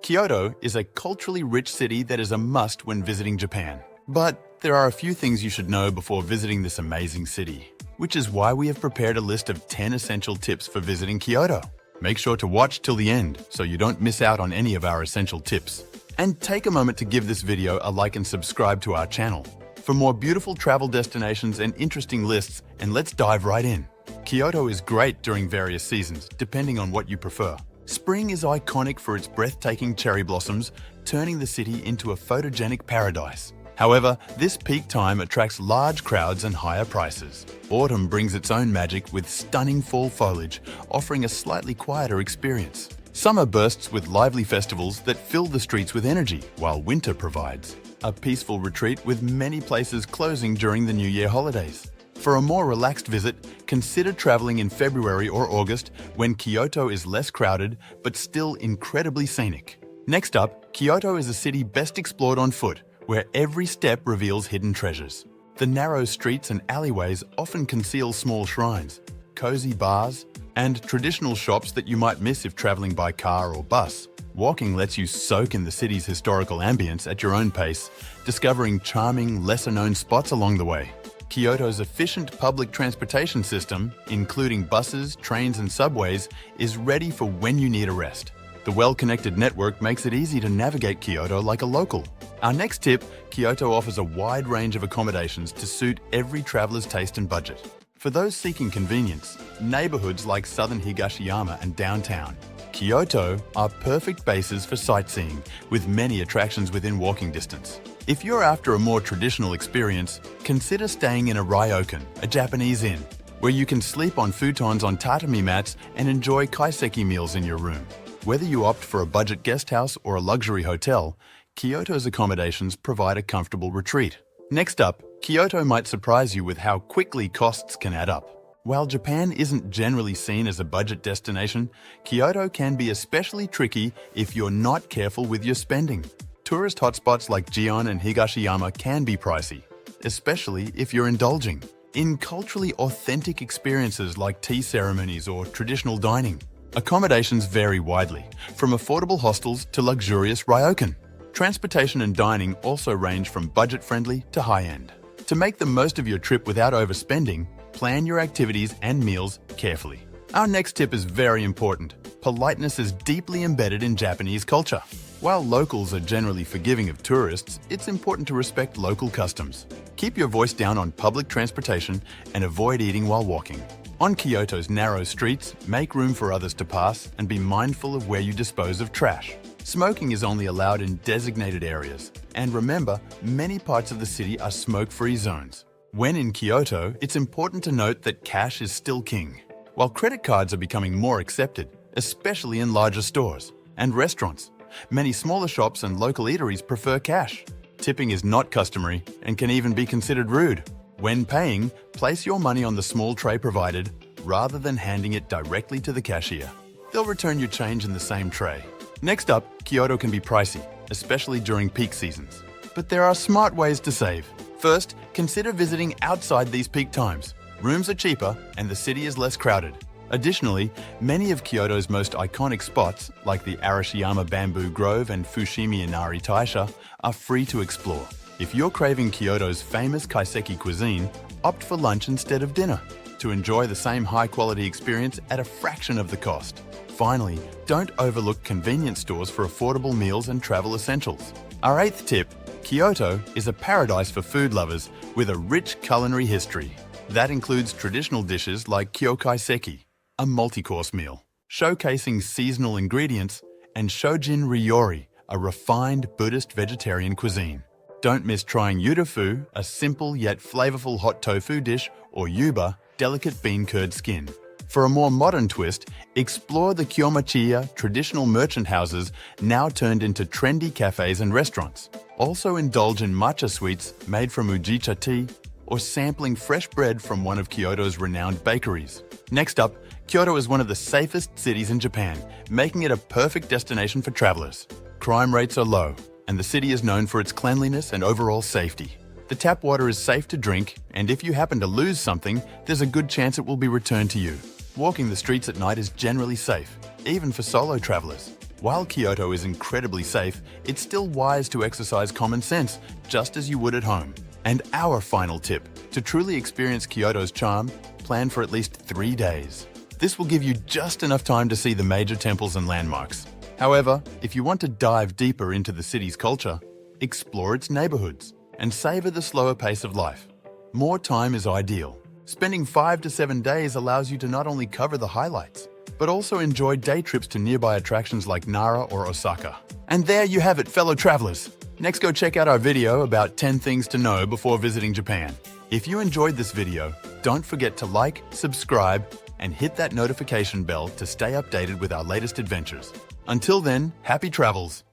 Kyoto is a culturally rich city that is a must when visiting Japan. But there are a few things you should know before visiting this amazing city, which is why we have prepared a list of 10 essential tips for visiting Kyoto. Make sure to watch till the end so you don't miss out on any of our essential tips. And take a moment to give this video a like and subscribe to our channel for more beautiful travel destinations and interesting lists, and let's dive right in. Kyoto is great during various seasons, depending on what you prefer. Spring is iconic for its breathtaking cherry blossoms, turning the city into a photogenic paradise. However, this peak time attracts large crowds and higher prices. Autumn brings its own magic with stunning fall foliage, offering a slightly quieter experience. Summer bursts with lively festivals that fill the streets with energy, while winter provides a peaceful retreat with many places closing during the New Year holidays. For a more relaxed visit, consider traveling in February or August when Kyoto is less crowded but still incredibly scenic. Next up, Kyoto is a city best explored on foot, where every step reveals hidden treasures. The narrow streets and alleyways often conceal small shrines, cozy bars, and traditional shops that you might miss if traveling by car or bus. Walking lets you soak in the city's historical ambience at your own pace, discovering charming, lesser-known spots along the way. Kyoto's efficient public transportation system, including buses, trains, and subways, is ready for when you need a rest. The well-connected network makes it easy to navigate Kyoto like a local. Our next tip, Kyoto offers a wide range of accommodations to suit every traveler's taste and budget. For those seeking convenience, neighborhoods like southern Higashiyama and downtown Kyoto are perfect bases for sightseeing, with many attractions within walking distance. If you're after a more traditional experience, consider staying in a ryokan, a Japanese inn, where you can sleep on futons on tatami mats and enjoy kaiseki meals in your room. Whether you opt for a budget guest house or a luxury hotel, Kyoto's accommodations provide a comfortable retreat. Next up, Kyoto might surprise you with how quickly costs can add up. While Japan isn't generally seen as a budget destination, Kyoto can be especially tricky if you're not careful with your spending. Tourist hotspots like Gion and Higashiyama can be pricey, especially if you're indulging in culturally authentic experiences like tea ceremonies or traditional dining. Accommodations vary widely, from affordable hostels to luxurious ryokan. Transportation and dining also range from budget-friendly to high-end. To make the most of your trip without overspending, plan your activities and meals carefully. Our next tip is very important. Politeness is deeply embedded in Japanese culture. While locals are generally forgiving of tourists, it's important to respect local customs. Keep your voice down on public transportation and avoid eating while walking. On Kyoto's narrow streets, make room for others to pass and be mindful of where you dispose of trash. Smoking is only allowed in designated areas. And remember, many parts of the city are smoke-free zones. When in Kyoto, it's important to note that cash is still king. While credit cards are becoming more accepted, especially in larger stores and restaurants, many smaller shops and local eateries prefer cash. Tipping is not customary and can even be considered rude. When paying, place your money on the small tray provided rather than handing it directly to the cashier. They'll return your change in the same tray. Next up, Kyoto can be pricey, especially during peak seasons. But there are smart ways to save. First, consider visiting outside these peak times. Rooms are cheaper and the city is less crowded. Additionally, many of Kyoto's most iconic spots, like the Arashiyama Bamboo Grove and Fushimi Inari Taisha, are free to explore. If you're craving Kyoto's famous kaiseki cuisine, opt for lunch instead of dinner to enjoy the same high-quality experience at a fraction of the cost. Finally, don't overlook convenience stores for affordable meals and travel essentials. Our eighth tip, Kyoto is a paradise for food lovers with a rich culinary history. That includes traditional dishes like kyokaiseki, a multi-course meal, showcasing seasonal ingredients, and shojin ryori, a refined Buddhist vegetarian cuisine. Don't miss trying yudofu, a simple yet flavorful hot tofu dish, or yuba, delicate bean curd skin. For a more modern twist, explore the kyomachiya, traditional merchant houses now turned into trendy cafes and restaurants. Also indulge in matcha sweets made from ujicha tea, or sampling fresh bread from one of Kyoto's renowned bakeries. Next up, Kyoto is one of the safest cities in Japan, making it a perfect destination for travelers. Crime rates are low, and the city is known for its cleanliness and overall safety. The tap water is safe to drink, and if you happen to lose something, there's a good chance it will be returned to you. Walking the streets at night is generally safe, even for solo travelers. While Kyoto is incredibly safe, it's still wise to exercise common sense, just as you would at home. And our final tip: to truly experience Kyoto's charm, plan for at least 3 days. This will give you just enough time to see the major temples and landmarks. However, if you want to dive deeper into the city's culture, explore its neighborhoods, and savor the slower pace of life, more time is ideal. Spending 5 to 7 days allows you to not only cover the highlights, but also enjoy day trips to nearby attractions like Nara or Osaka. And there you have it, fellow travelers. Next, go check out our video about 10 things to know before visiting Japan. If you enjoyed this video, don't forget to like, subscribe, and hit that notification bell to stay updated with our latest adventures. Until then, happy travels!